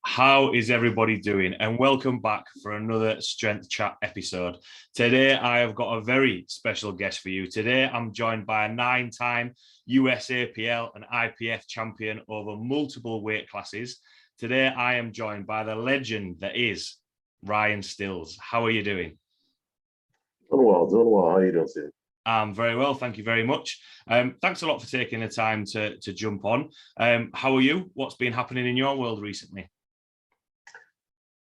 How is everybody doing? And welcome back for another Strength Chat episode. Today, I have got a very special guest for you. Today, I'm joined by a 9-time USAPL and IPF champion over multiple weight classes. Today, I am joined by the legend that is Ryan Stills. How are you doing? Doing well, doing well. How are you doing, Steve? I'm very well, thank you very much. Thanks a lot for taking the time to jump on. How are you? What's been happening in your world recently?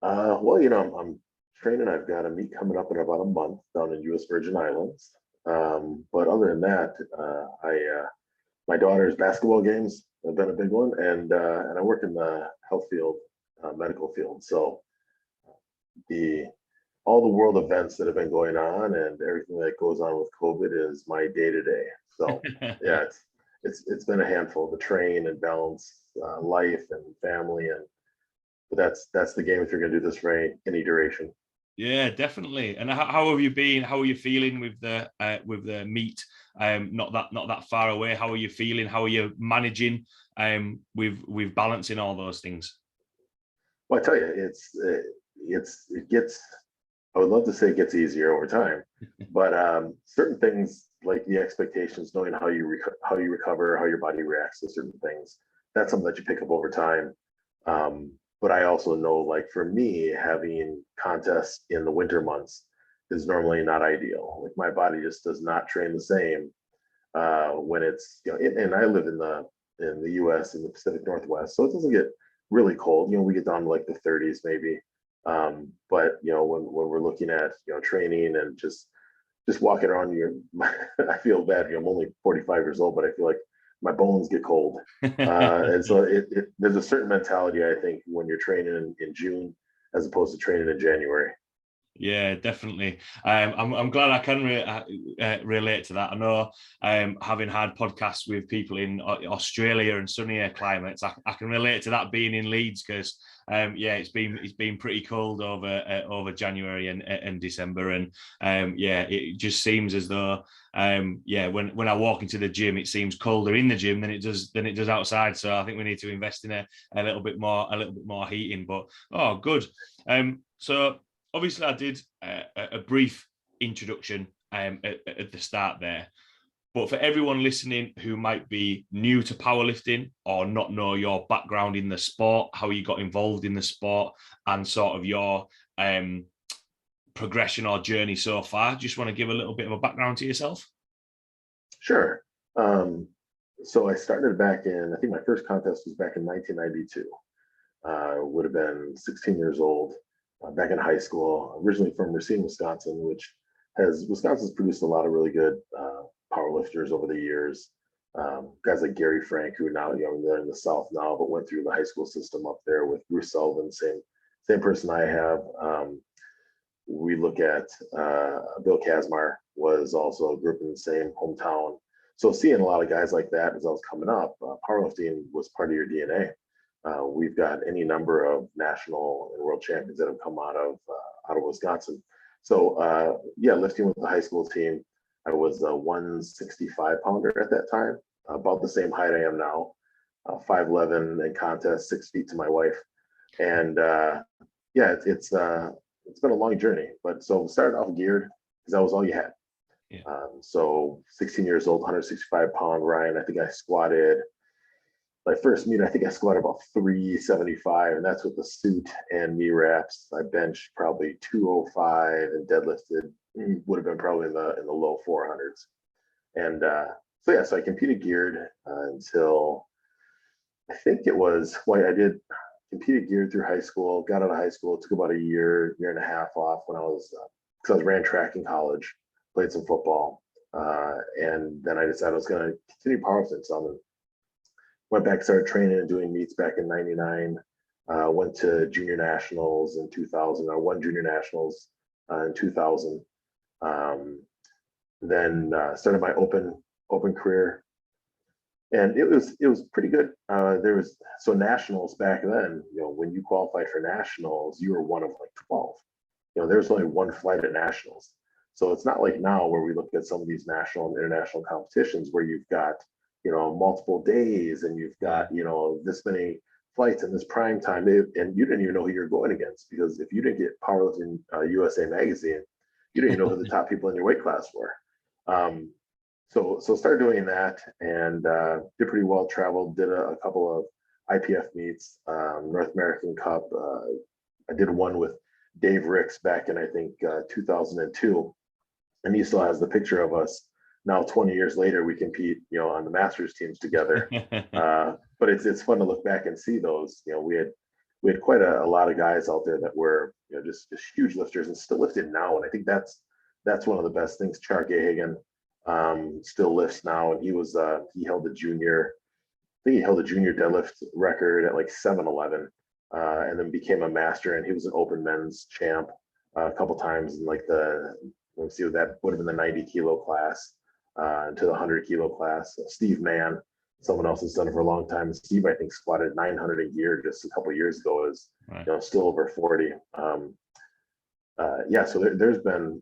I'm training. I've got a meet coming up in about a month down in U.S. Virgin Islands. But other than that, my daughter's basketball games have been a big one, and I work in the health field, medical field. So the all the world events that have been going on and everything that goes on with COVID is my day to day. So yeah, it's been a handful to train and balance life and family, and but that's the game if you're going to do this for any duration. Yeah, definitely. And how have you been? How are you feeling with the meet? Not that far away. How are you feeling? How are you managing with balancing all those things? Well, I tell you, it gets. I would love to say it gets easier over time, but certain things like the expectations, knowing how you recover, how your body reacts to certain things, that's something that you pick up over time. But I also know, like for me, having contests in the winter months is normally not ideal. Like my body just does not train the same when it's and I live in the U.S. in the Pacific Northwest, so it doesn't get really cold. We get down to like the 30s maybe. But when we're looking at training and just walking around, I feel bad. I'm only 45 years old, but I feel like my bones get cold. And so there's a certain mentality, I think, when you're training in June as opposed to training in January. Yeah, definitely. I'm glad I can relate to that. I know, having had podcasts with people in Australia and sunnier climates, I can relate to that being in Leeds because, it's been pretty cold over January and December, and it just seems as though when I walk into the gym, it seems colder in the gym than it does outside. So I think we need to invest in a little bit more heating. But good. So. Obviously, I did a brief introduction at the start there. But for everyone listening who might be new to powerlifting or not know your background in the sport, how you got involved in the sport, and sort of your progression or journey so far, just want to give a little bit of a background to yourself? Sure. So I started back I think my first contest was back in 1992. Would have been 16 years old. Back in high school, originally from Racine, Wisconsin, Wisconsin's produced a lot of really good powerlifters over the years. Guys like Gary Frank, who now they're in the South now, but went through the high school system up there with Bruce Sullivan, same person I have. We look at Bill Kazmar was also a group in the same hometown. So seeing a lot of guys like that as I was coming up, powerlifting was part of your DNA. We've got any number of national and world champions that have come out of Wisconsin. So lifting with the high school team, I was a 165 pounder at that time, about the same height I am now, 5'11" in contest, 6 feet to my wife, and it's been a long journny. But so started off geared because that was all you had. Yeah. So 16 years old, 165 pound Ryan. I think I squatted. My first meet, I think I squatted about 375, and that's with the suit and knee wraps. I benched probably 205 and deadlifted would have been probably in the low 400s. And so I competed geared until I think it was competed geared through high school. Got out of high school. It took about a year and a half off when I was because I ran track in college, played some football, and then I decided I was going to continue powerlifting some. Went back, started training and doing meets back in '99. Went to junior nationals in 2000. I won junior nationals in 2000. Then started my open career, and it was pretty good. There was nationals back then. When you qualified for nationals, you were one of like 12. There's only one flight at nationals, so it's not like now where we look at some of these national and international competitions where you've got multiple days and you've got this many flights in this prime time, and you didn't even know who you're going against, because if you didn't get Powerlifting USA magazine, you didn't even know who the top people in your weight class were. So started doing that, and did pretty well. Traveled, did a couple of IPF meets, North American Cup. I did one with Dave Ricks back in, I think, 2002, and he still has the picture of us. Now 20 years later, we compete, on the masters teams together. But it's fun to look back and see those. We had quite a lot of guys out there that were, just huge lifters and still lifting now. And I think that's one of the best things. Char Gahagan still lifts now, and he held the junior deadlift record at like 711, and then became a master. And he was an open men's champ a couple times in like let's see, that would have been the 90 kilo class, into the 100 kilo class. Steve Mann, someone else has done it for a long time. Steve, I think, squatted 900 a year just a couple of years ago, is right. Still over 40. So there's been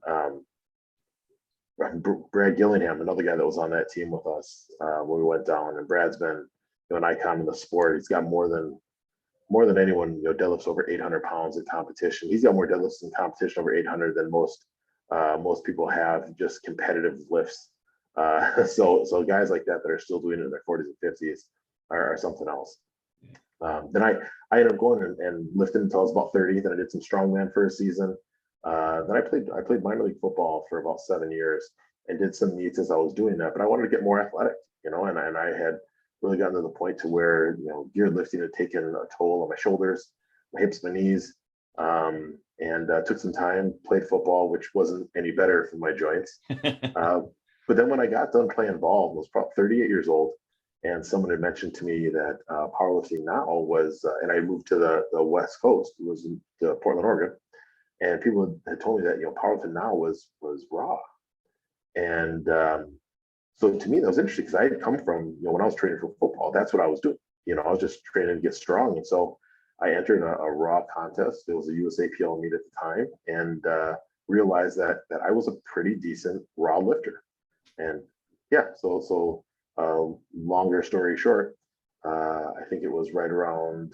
Brad Gillingham, another guy that was on that team with us when we went down, and Brad's been an icon in the sport. He's got more than anyone, deadlifts over 800 pounds in competition. He's got more deadlifts in competition over 800 than most people have just competitive lifts. So guys like that are still doing it in their 40s and 50s are something else. Then I ended up going and lifting until I was about 30. Then I did some strongman for a season. Then I played minor league football for about 7 years and did some meets as I was doing that. But I wanted to get more athletic, and I had really gotten to the point to where geared lifting had taken a toll on my shoulders, my hips, my knees, and took some time, played football, which wasn't any better for my joints. But then when I got done playing ball, I was probably 38 years old, and someone had mentioned to me that powerlifting now was, and I moved to the West Coast, it was in Portland, Oregon, and people had told me that powerlifting now was raw, and so to me that was interesting, because I had come from when I was training for football, that's what I was doing. I was just training to get strong, and so I entered a raw contest. It was a USAPL meet at the time, and realized that I was a pretty decent raw lifter. And so longer story short, I think it was right around,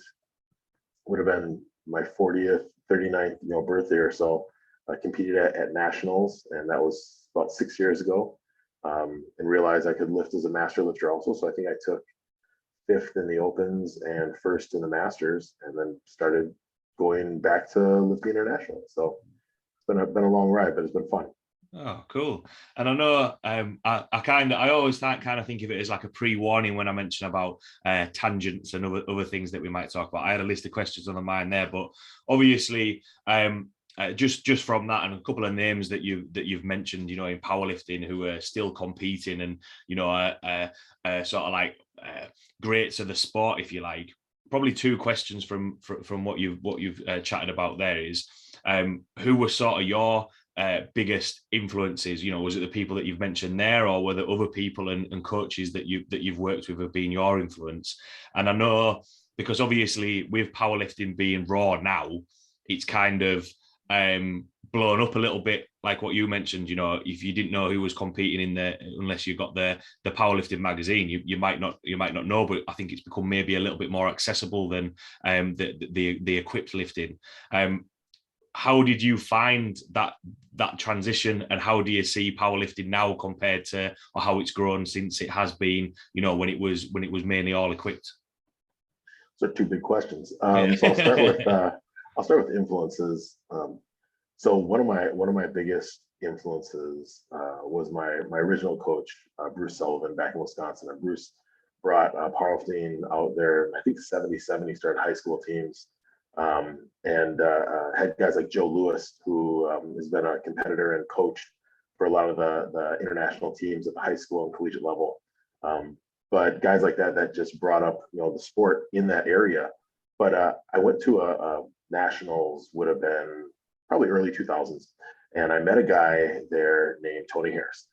would have been my 40th, 39th, birthday or so. I competed at nationals, and that was about 6 years ago, and realized I could lift as a master lifter also. So I think I took 5th in the opens and 1st in the masters, and then started going back to lifting international. So it's been a long ride, but it's been fun. Oh, cool. And I know I always kind of think of it as like a pre-warning when I mention about tangents and other things that we might talk about. I had a list of questions on the mind there, but obviously just from that and a couple of names that you've mentioned, in powerlifting, who are still competing and sort of like greats of the sport, if you like. Probably two questions from what you've chatted about there is, who were sort of your biggest influences? Was it the people that you've mentioned there, or were there other people and coaches that you've worked with have been your influence? And I know, because obviously with powerlifting being raw now, it's kind of blown up a little bit, like what you mentioned. If you didn't know who was competing unless you got the powerlifting magazine, you might not know. But I think it's become maybe a little bit more accessible than the equipped lifting. How did you find that transition, and how do you see powerlifting now compared to, or how it's grown since it has been, when it was mainly all equipped? So two big questions. So I'll start with influences. So one of my biggest influences was my original coach, Bruce Sullivan, back in Wisconsin. And Bruce brought powerlifting out there. I think 77. He started high school teams. And had guys like Joe Lewis, who has been a competitor and coached for a lot of the international teams at the high school and collegiate level. But guys like that just brought up the sport in that area. But I went to a nationals, would have been probably early 2000s, and I met a guy there named Tony Harris.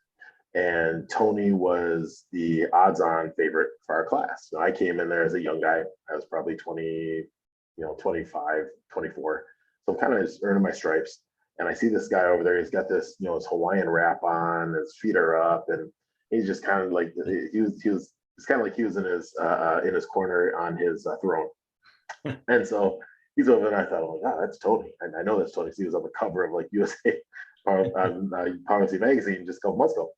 And Tony was the odds-on favorite for our class. I came in there as a young guy. I was probably 20, 25, 24. So I'm kind of just earning my stripes. And I see this guy over there. He's got this, his Hawaiian wrap on, his feet are up, and he's just kind of like, it's kind of like he was in his corner on his throne. And so he's over there, and I thought, oh my God, that's Tony. And I know that's Tony. He was on the cover of like USA Powerlifting magazine just a couple months ago.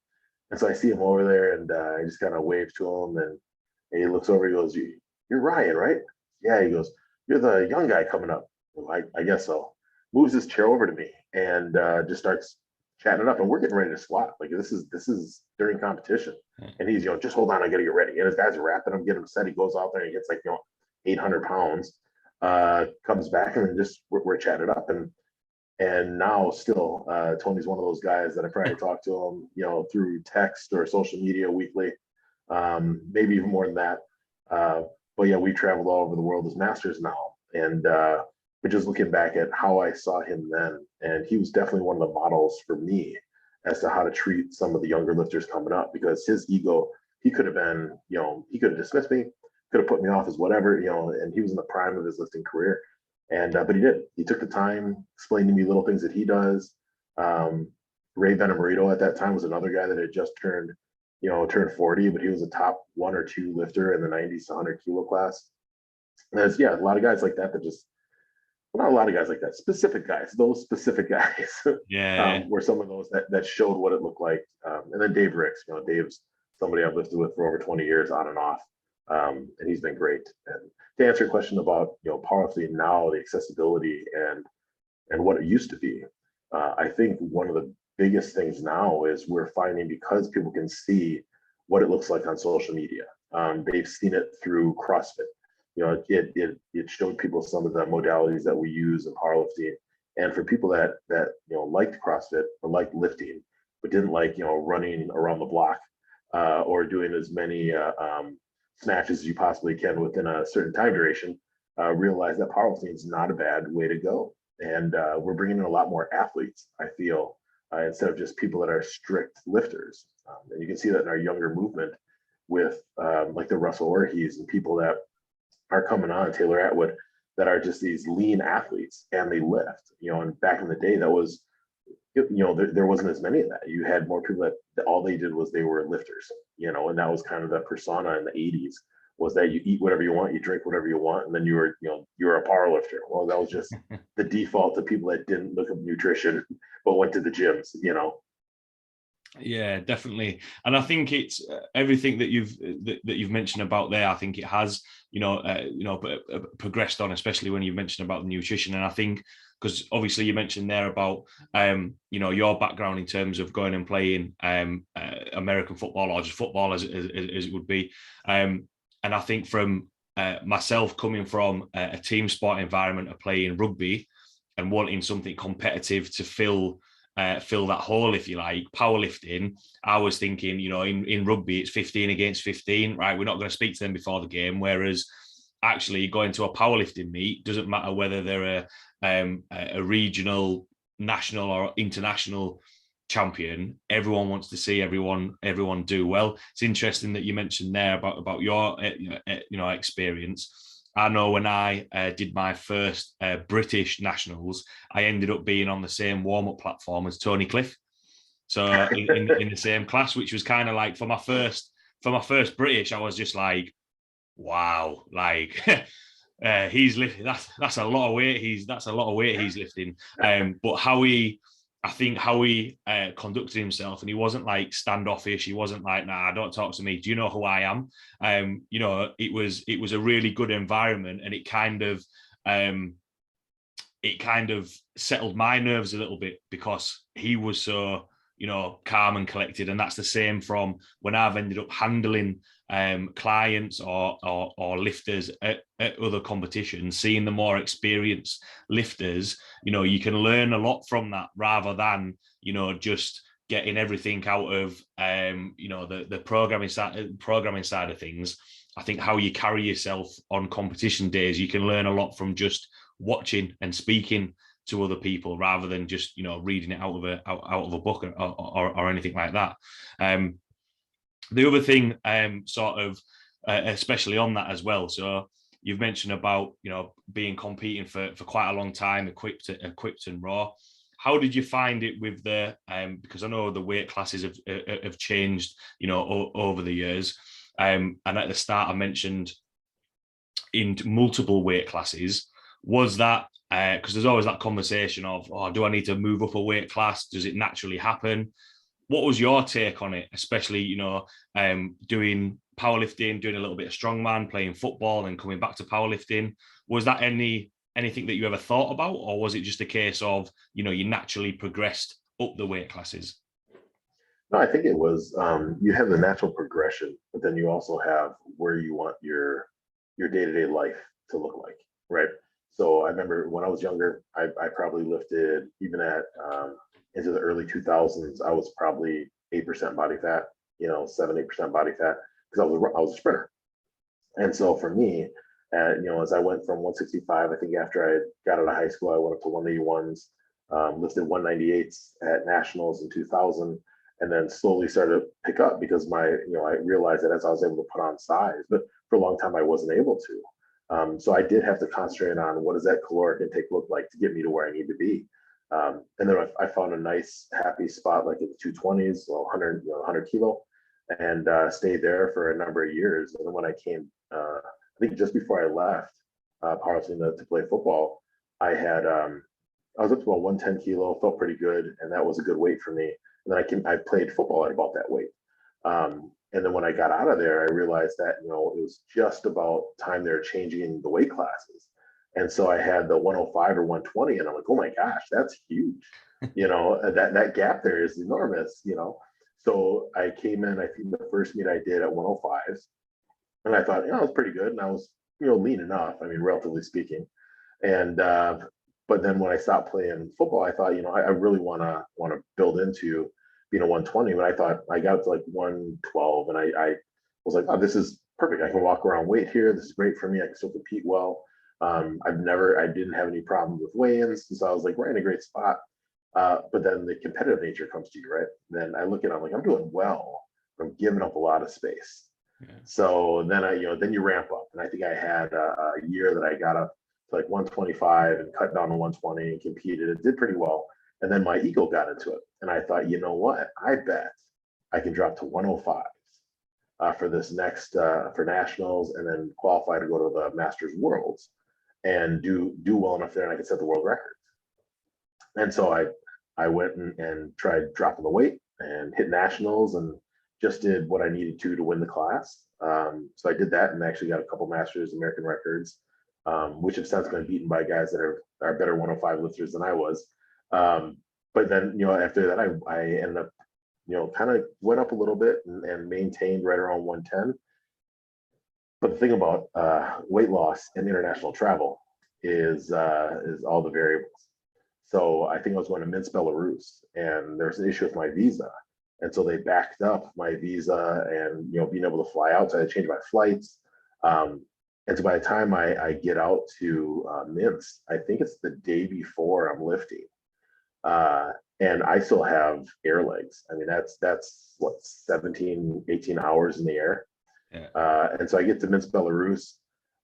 And so I see him over there, and I just kind of wave to him, and he looks over. He goes, "You're Ryan, right?" Yeah. He goes, "You're the young guy coming up." Well, I guess so. Moves his chair over to me and just starts chatting it up. And we're getting ready to squat. Like this is during competition, and he's just hold on, I got to get ready. And his guys are wrapping him, getting him set. He goes out there and he gets like 800 pounds. Comes back, and then just we're chatting it up. And now still, Tony's one of those guys that I probably talk to him, through text or social media weekly, maybe even more than that. But yeah, we traveled all over the world as masters now, and but just looking back at how I saw him then, and he was definitely one of the models for me as to how to treat some of the younger lifters coming up, because his ego, he could have been, he could have dismissed me, could have put me off as whatever, and he was in the prime of his lifting career. And but he did. He took the time, explained to me little things that he does. Ray Benamarito at that time was another guy that had just turned 40, but he was a top 1 or 2 lifter in the 90s to 100 kilo class. And there's a lot of guys like that just, well, not a lot of guys like that, specific guys. Those specific guys were some of those that showed what it looked like. And then Dave Ricks, Dave's somebody I've lifted with for over 20 years on and off. And he's been great. And to answer your question about powerlifting now, the accessibility and what it used to be, I think one of the biggest things now is we're finding, because people can see what it looks like on social media. They've seen it through CrossFit. It showed people some of the modalities that we use in powerlifting, and for people that liked CrossFit or liked lifting but didn't like running around the block or doing as many snatches as you possibly can within a certain time duration, realize that powerlifting is not a bad way to go. And we're bringing in a lot more athletes, I feel, instead of just people that are strict lifters. And you can see that in our younger movement with like the Russell Orhis and people that are coming on, Taylor Atwood, that are just these lean athletes, and they lift. And back in the day, that was, there wasn't as many of that. You had more people that all they did was they were lifters, and that was kind of the persona in the 80s, was that you eat whatever you want, you drink whatever you want, and then you were a power lifter. Well, that was just the default to people that didn't look at nutrition but went to the gyms. Yeah, definitely. And I think it's everything that you've mentioned about there. I think it has, progressed on, especially when you mentioned about the nutrition. And I think, because obviously you mentioned there about, your background in terms of going and playing American football, or just football as it would be. And I think from myself coming from a team sport environment of playing rugby and wanting something competitive to fill that hole, if you like, powerlifting, I was thinking, in rugby, it's 15 against 15, right? We're not going to speak to them before the game. Whereas actually going to a powerlifting meet, doesn't matter whether they're a regional, national or international champion, everyone wants to see everyone do well. It's interesting that you mentioned there about your experience. I know when I did my first British nationals, I ended up being on the same warm-up platform as Tony Cliff. So in the same class, which was kind of like for my first British, I was just like, wow, like he's lifting. That's a lot of weight. That's a lot of weight he's lifting. But how he conducted himself, and he wasn't like standoffish. He wasn't like, nah, don't talk to me. Do you know who I am? It was a really good environment, and it kind of settled my nerves a little bit, because he was so calm and collected. And that's the same from when I've ended up handling clients or lifters at other competitions, seeing the more experienced lifters. You can learn a lot from that, rather than just getting everything out of the programming side of things. I think how you carry yourself on competition days, you can learn a lot from just watching and speaking to other people, rather than just reading it out of a book or anything like that. The other thing, especially on that as well. So you've mentioned about being competing for quite a long time, equipped and raw. How did you find it with the because I know the weight classes have changed over the years, and at the start I mentioned in multiple weight classes. Was that because there's always that conversation of, oh, do I need to move up a weight class? Does it naturally happen? What was your take on it, especially, doing powerlifting, doing a little bit of strongman, playing football, and coming back to powerlifting? Was that anything that you ever thought about, or was it just a case of, you naturally progressed up the weight classes? No, I think it was, you have the natural progression, but then you also have where you want your day-to-day life to look like, right? So I remember when I was younger, I probably lifted even at into the early 2000s. I was probably 8% body fat, 7-8% body fat, because I was a sprinter. And so for me, as I went from 165, I think after I got out of high school, I went up to 181s, lifted 198s at nationals in 2000, and then slowly started to pick up because I realized that as I was able to put on size, but for a long time I wasn't able to. So I did have to concentrate on what does that caloric intake look like to get me to where I need to be. And then I found a nice, happy spot like in the 220s, 100 kilo, and stayed there for a number of years. And then when I came, I think just before I left powerlifting to play football, I was up to about 110 kilo, felt pretty good, and that was a good weight for me. And then I played football at about that weight. And then when I got out of there, I realized that, it was just about time they were changing the weight classes. And so I had the 105 or 120, and I'm like, oh my gosh, that's huge. That gap there is enormous, So I came in, I think the first meet I did at 105s, and I thought, it was pretty good. And I was, lean enough, I mean, relatively speaking. And, but then when I stopped playing football, I thought, I really want to build into being a 120. But I thought I got to like 112, and I was like, oh, this is perfect. I can walk around weight here. This is great for me. I can still compete well. I didn't have any problem with weigh-ins, so I was like, we're in a great spot. But then the competitive nature comes to you, right? Then I look at it, I'm like, I'm doing well. I'm giving up a lot of space. Yeah. So then then you ramp up, and I think I had a year that I got up to like 125 and cut down to 120 and competed. It did pretty well, and then my ego got into it, and I thought, you know what? I bet I can drop to 105 for this next for nationals, and then qualify to go to the Masters Worlds and do well enough there, and I could set the world record. And so I went and tried dropping the weight and hit nationals, and just did what I needed to win the class. So I did that and actually got a couple Masters American records, which have since been beaten by guys that are better 105 lifters than I was. But then, after that, I ended up, kind of went up a little bit and maintained right around 110. But the thing about weight loss and international travel is all the variables. So I think I was going to Minsk, Belarus, and there was an issue with my visa. And so they backed up my visa and, being able to fly out. So I had to change my flights. And so by the time I get out to Minsk, I think it's the day before I'm lifting. And I still have air legs. I mean, that's what, 17, 18 hours in the air. Yeah. And so I get to Minsk, Belarus,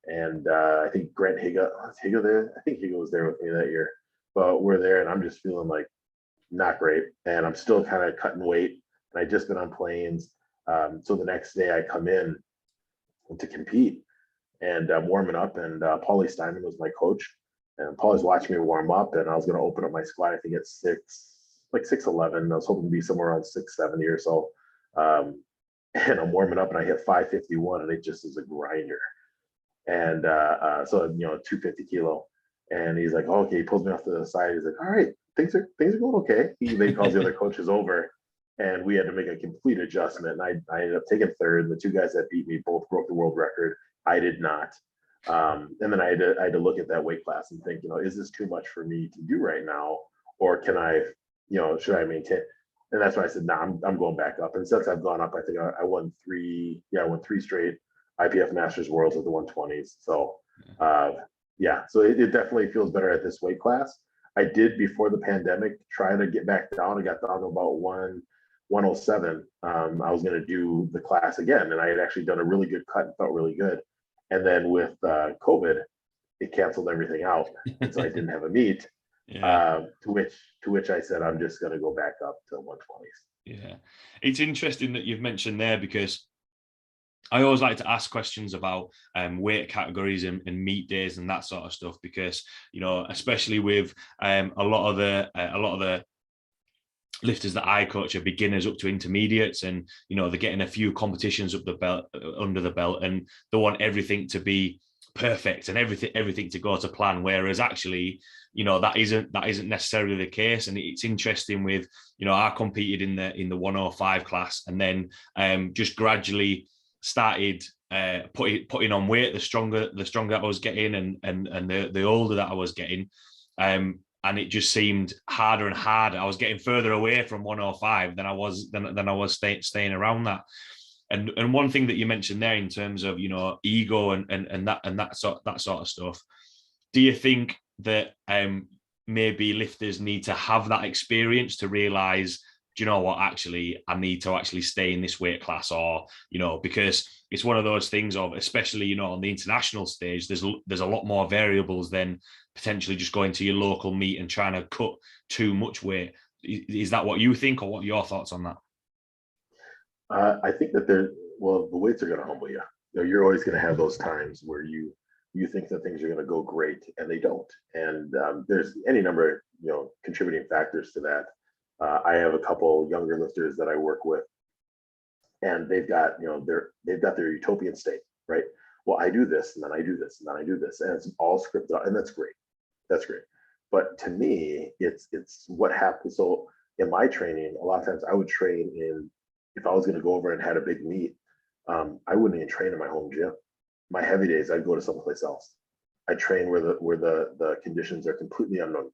and I think Grant Higa, was Higa there? I think Higa was there with me that year. But we're there, and I'm just feeling like not great. And I'm still kind of cutting weight. And I just been on planes. So the next day I come in to compete, and I'm warming up, and Paulie Steinman was my coach. And Paulie's watching me warm up, and I was going to open up my squat, I think at 6'11". I was hoping to be somewhere around 670 or so. And I'm warming up, and I hit 551, and it just is a grinder. And so 250 kilo. And he's like, oh, okay. He pulls me off to the side. He's like, all right, things are going okay. He calls the other coaches over, and we had to make a complete adjustment. And I ended up taking third. And the two guys that beat me both broke the world record. I did not. And then I had to look at that weight class and think, is this too much for me to do right now, or can I, should I maintain? And that's why I said, nah, I'm going back up. And since I've gone up, I think I won three straight IPF Masters Worlds with the 120s. So so it definitely feels better at this weight class. I did, before the pandemic, try to get back down. I got down to about 107. I was going to do the class again, and I had actually done a really good cut and felt really good. And then with COVID, it canceled everything out, and so I didn't have a meet. Yeah. To which I said, I'm just going to go back up to 120s. Yeah, it's interesting that you've mentioned there, because I always like to ask questions about weight categories and meet days and that sort of stuff, because, you know, especially with a lot of the lifters that I coach are beginners up to intermediates, and, you know, they're getting a few competitions up the belt, under the belt, and they want everything to be perfect and everything to go to plan, whereas actually, you know, that isn't necessarily the case. And it's interesting with, you know, I competed in the 105 class, and then just gradually started putting on weight the stronger I was getting, and the older that I was getting, and it just seemed harder and harder. I was getting further away from 105 than I was staying around that. And one thing that you mentioned there in terms of, you know, ego and that sort of stuff, do you think that maybe lifters need to have that experience to realize, do you know what, actually I need to actually stay in this weight class? Or, you know, because it's one of those things of, especially, you know, on the international stage, there's a lot more variables than potentially just going to your local meet and trying to cut too much weight. Is that what you think, or what are your thoughts on that? I think that the weights are going to humble you. You know, you're always going to have those times where you think that things are going to go great and they don't. And there's any number of, you know, contributing factors to that. I have a couple younger lifters that I work with, and they've got, you know, they've got their utopian state, right? Well, I do this, and then I do this, and then I do this, and it's all scripted out, and that's great. That's great. But to me, it's what happens. So in my training, a lot of times I would train in, if I was going to go over and had a big meet, I wouldn't even train in my home gym. My heavy days, I'd go to someplace else. I train where the conditions are completely unknown,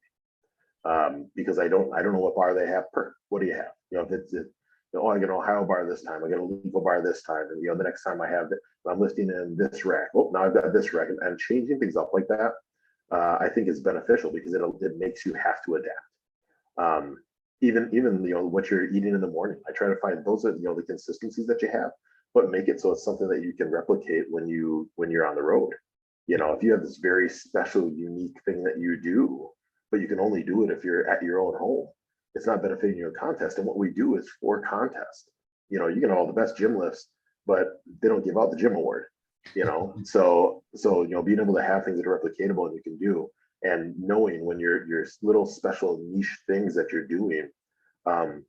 because I don't know what bar they have per. What do you have? You know, if it's, oh, I get an Ohio bar this time, I get a legal bar this time, and, you know, the next time I have it, I'm lifting in this rack. Oh, now I've got this rack, and changing things up like that, I think is beneficial, because it makes you have to adapt. Even you know, what you're eating in the morning, I try to find those are, you know, the consistencies that you have, but make it so it's something that you can replicate when you're on the road. You know, if you have this very special, unique thing that you do, but you can only do it if you're at your own home, it's not benefiting your contest. And what we do is for contest. You know, you can have all the best gym lifts, but they don't give out the gym award. You know, so you know, being able to have things that are replicatable and you can do, and knowing when your little special niche things that you're doing are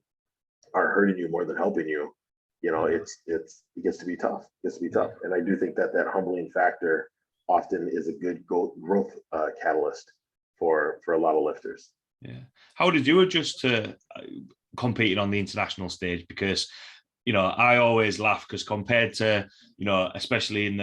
hurting you more than helping you, you know, it gets to be tough. It gets to be tough. And I do think that humbling factor often is a good growth catalyst for a lot of lifters. Yeah. How did you adjust to competing on the international stage? Because, you know, I always laugh, because compared to, you know, especially in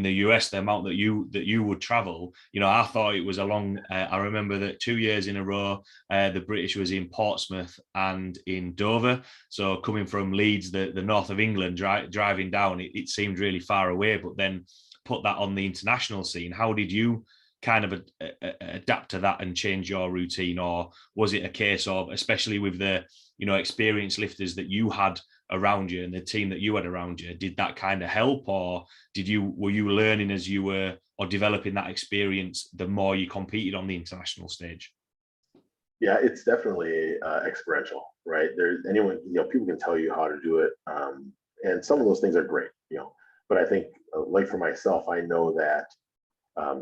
the US, the amount that you would travel, you know, I thought it was a long. I remember that 2 years in a row, the British was in Portsmouth and in Dover. So coming from Leeds, the north of England, driving down, it seemed really far away. But then put that on the international scene. How did you kind of adapt to that and change your routine? Or was it a case of, especially with the, you know, experienced lifters that you had around you and the team that you had around you, did that kind of help? Or were you learning as you were, or developing that experience the more you competed on the international stage? Yeah, it's definitely experiential, right? There's anyone, you know, people can tell you how to do it, and some of those things are great, you know. But I think, like for myself, I know that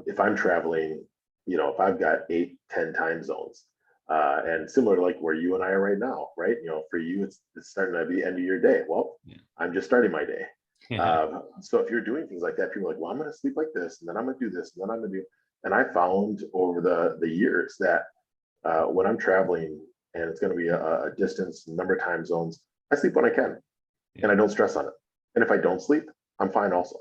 if I'm traveling, you know, if I've got 8-10 time zones, and similar to like where you and I are right now, right? You know, for you, it's starting to be end of your day. Well, yeah. I'm just starting my day. Yeah. So if you're doing things like that, people are like, well, I'm going to sleep like this, and then I'm going to do this, and then I'm going to do. And I found over the years that when I'm traveling and it's going to be a distance, number of time zones, I sleep when I can, and I don't stress on it. And if I don't sleep, I'm fine also.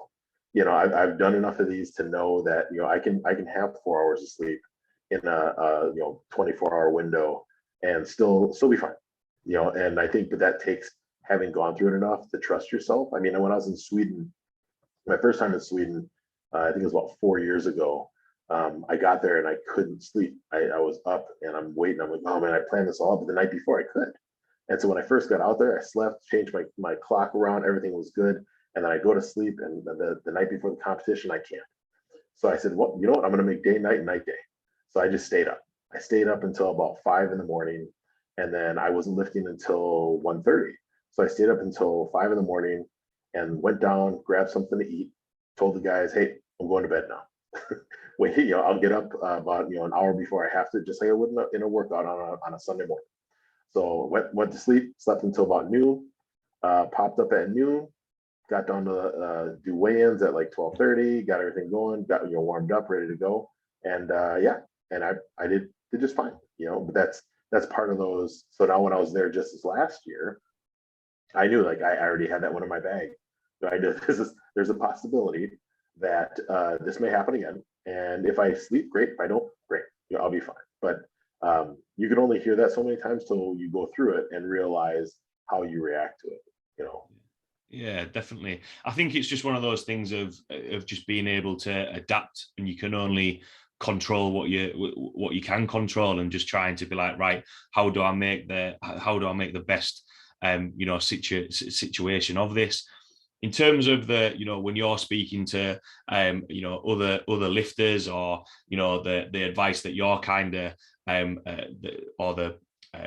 You know, I've done enough of these to know that, you know, I can have 4 hours of sleep in a you know, 24-hour window and still be fine. You know, and I think that takes having gone through it enough to trust yourself. I mean, when I was in Sweden, my first time in Sweden, I think it was about 4 years ago. I got there and I couldn't sleep. I was up and I'm waiting. I'm like, oh man, I planned this all, but the night before I could. And so when I first got out there, I slept, changed my clock around, everything was good. And then I go to sleep, and the night before the competition, I can't. So I said, well, you know what? I'm going to make day, night, and night, day. So I just stayed up. I stayed up until about 5 in the morning, and then I wasn't lifting until 1:30. So I stayed up until 5 in the morning, and went down, grabbed something to eat, told the guys, hey, I'm going to bed now. Wait, I'll get up about an hour before I have to, just like I would in a workout on a Sunday morning. So went to sleep, slept until about noon, popped up at noon, got down to do weigh-ins at like 12:30, got everything going, got warmed up, ready to go, and and I did just fine, But that's part of those. So now when I was there just this last year, I knew like I already had that one in my bag. So I knew there's a possibility that this may happen again, and if I sleep, great. If I don't, great. I'll be fine. But you can only hear that so many times till you go through it and realize how you react to it. Yeah, definitely. I think it's just one of those things of just being able to adapt, and you can only control what you can control, and just trying to be like, right, how do I make the best situation of this. In terms of when you're speaking to other lifters, or the advice that you're kind of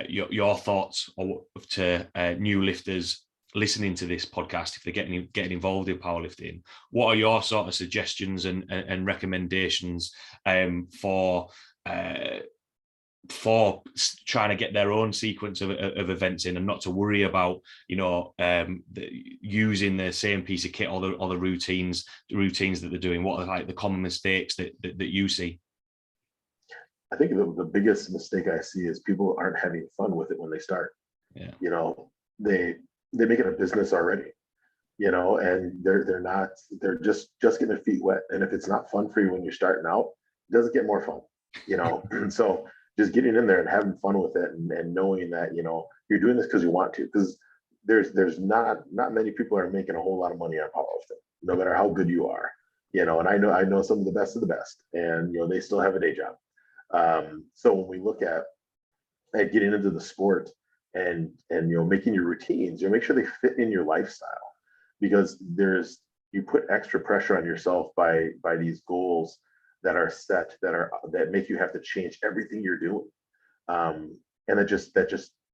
your thoughts or to new lifters listening to this podcast, if they're getting involved in powerlifting, what are your sort of suggestions and recommendations for trying to get their own sequence of events in, and not to worry about using the same piece of kit or the routines that they're doing? What are like the common mistakes that you see? I think the biggest mistake I see is people aren't having fun with it when they start. Yeah. They make it a business already, and they're just getting their feet wet. And if it's not fun for you when you're starting out, it doesn't get more fun, And so just getting in there and having fun with it, and knowing that, you're doing this because you want to, because there's not many people are making a whole lot of money on powerlifting, no matter how good you are, and I know some of the best, and, they still have a day job. So when we look at getting into the sport, and making your routines, make sure they fit in your lifestyle, because you put extra pressure on yourself by these goals that are set, that make you have to change everything you're doing, and that just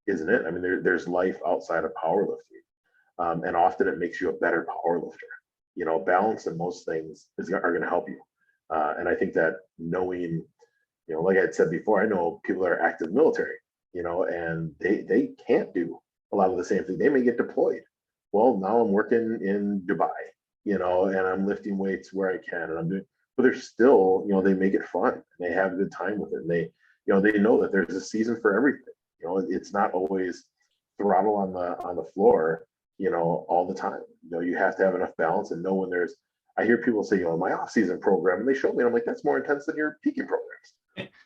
isn't it. I mean, there's life outside of powerlifting, and often it makes you a better powerlifter. Balance in most things are going to help you, and I think that knowing, like I had said before, I know people that are active military, and they can't do a lot of the same thing. They may get deployed. Well, now I'm working in Dubai, and I'm lifting weights where I can, and I'm doing, but they're still, they make it fun, and they have a good time with it. And they know that there's a season for everything. It's not always throttle on the floor, all the time. You have to have enough balance and know when there's. I hear people say, my off-season program, and they show me, and I'm like, that's more intense than your peaking programs.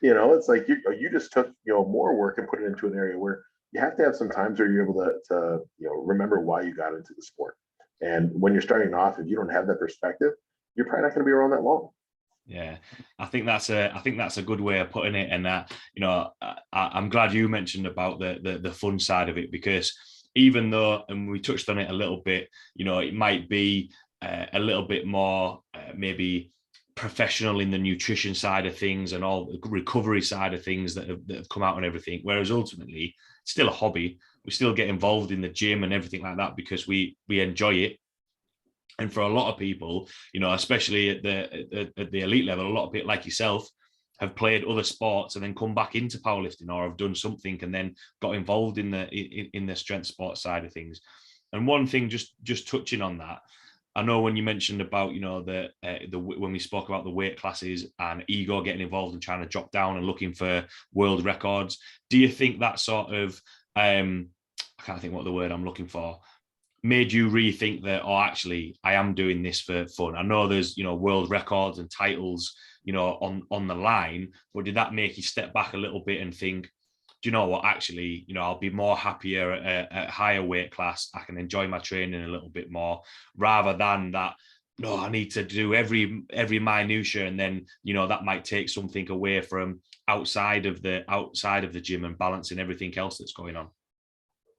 It's like you just took more work and put it into an area where you have to have some times where you're able to remember why you got into the sport. And when you're starting off, if you don't have that perspective, you're probably not going to be around that long. Yeah, I think that's a good way of putting it. And that, I'm glad you mentioned about the fun side of it, because even though, and we touched on it a little bit, it might be a little bit more maybe professional in the nutrition side of things and all the recovery side of things that have come out and everything, whereas ultimately it's still a hobby. We still get involved in the gym and everything like that because we enjoy it. And for a lot of people, especially at the elite level, a lot of people like yourself have played other sports and then come back into powerlifting, or have done something and then got involved in the strength sports side of things. And one thing, just touching on that, I know when you mentioned about, when we spoke about the weight classes and ego getting involved and trying to drop down and looking for world records, do you think that sort of, I can't think what the word I'm looking for, made you rethink that, actually, I am doing this for fun? I know there's, world records and titles, on the line, but did that make you step back a little bit and think, do you know what, actually, I'll be more happier at higher weight class. I can enjoy my training a little bit more, rather than that, no, I need to do every minutia, and then, that might take something away from outside of the gym and balancing everything else that's going on,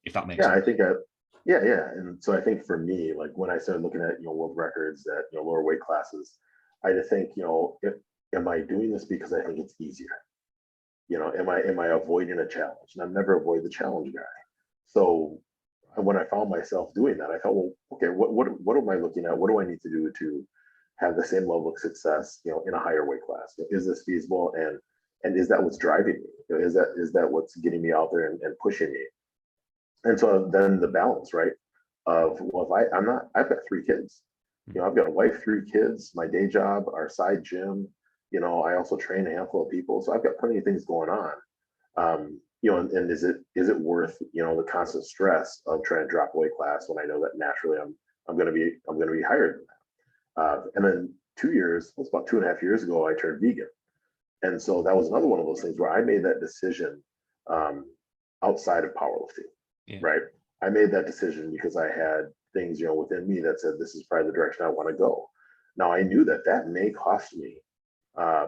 if that makes sense. I think that, yeah. And so I think for me, like when I started looking at, world records at, lower weight classes, I just think, am I doing this because I think it's easier? Am I avoiding a challenge? And I'm never avoid the challenge guy. So when I found myself doing that, I thought, well, okay, what am I looking at? What do I need to do to have the same level of success, in a higher weight class? Is this feasible? And is that what's driving me? Is that what's getting me out there and pushing me? And so then the balance, right? Of, well, if I've got 3 kids. I've got a wife, 3 kids, my day job, our side gym. I also train a handful of people, so I've got plenty of things going on. And is it worth the constant stress of trying to drop weight class when I know that naturally I'm going to be higher than that. And then 2 years, it's about 2.5 years ago, I turned vegan, and so that was another one of those things where I made that decision um, outside of powerlifting. Yeah. Right? I made that decision because I had things within me that said this is probably the direction I want to go. Now I knew that may cost me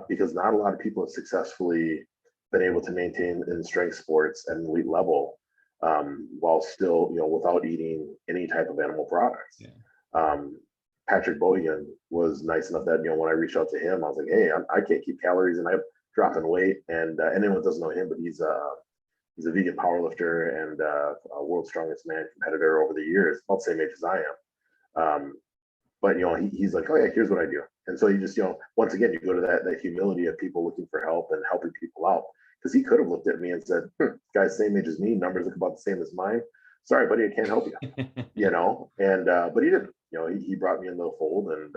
because not a lot of people have successfully been able to maintain in strength sports at an elite level while still, without eating any type of animal products. Yeah. Patrick Boyan was nice enough that, when I reached out to him, I was like, hey, I can't keep calories and I'm dropping weight. And anyone doesn't know him, but he's a vegan powerlifter and a world's strongest man competitor over the years, about the same age as I am. But he's like, oh yeah, here's what I do. And so you just, once again, you go to that humility of people looking for help and helping people out. Because he could have looked at me and said, guy's same age as me, numbers look about the same as mine. Sorry, buddy, I can't help you. And but he didn't. He brought me into the fold, and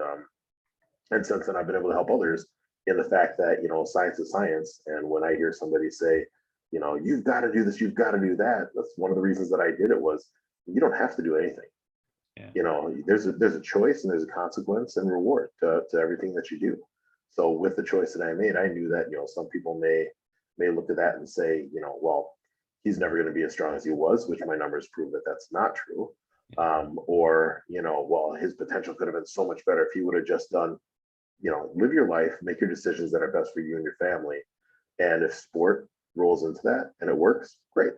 since then I've been able to help others in the fact that science is science. And when I hear somebody say, you've got to do this, you've got to do that, that's one of the reasons that I did it. Was you don't have to do anything. Yeah. There's a choice and there's a consequence and reward to everything that you do. So with the choice that I made, I knew that some people may look at that and say, well, he's never going to be as strong as he was, which my numbers prove that that's not true. Or well, his potential could have been so much better if he would have just done, live your life, make your decisions that are best for you and your family. And if sport rolls into that and it works, great.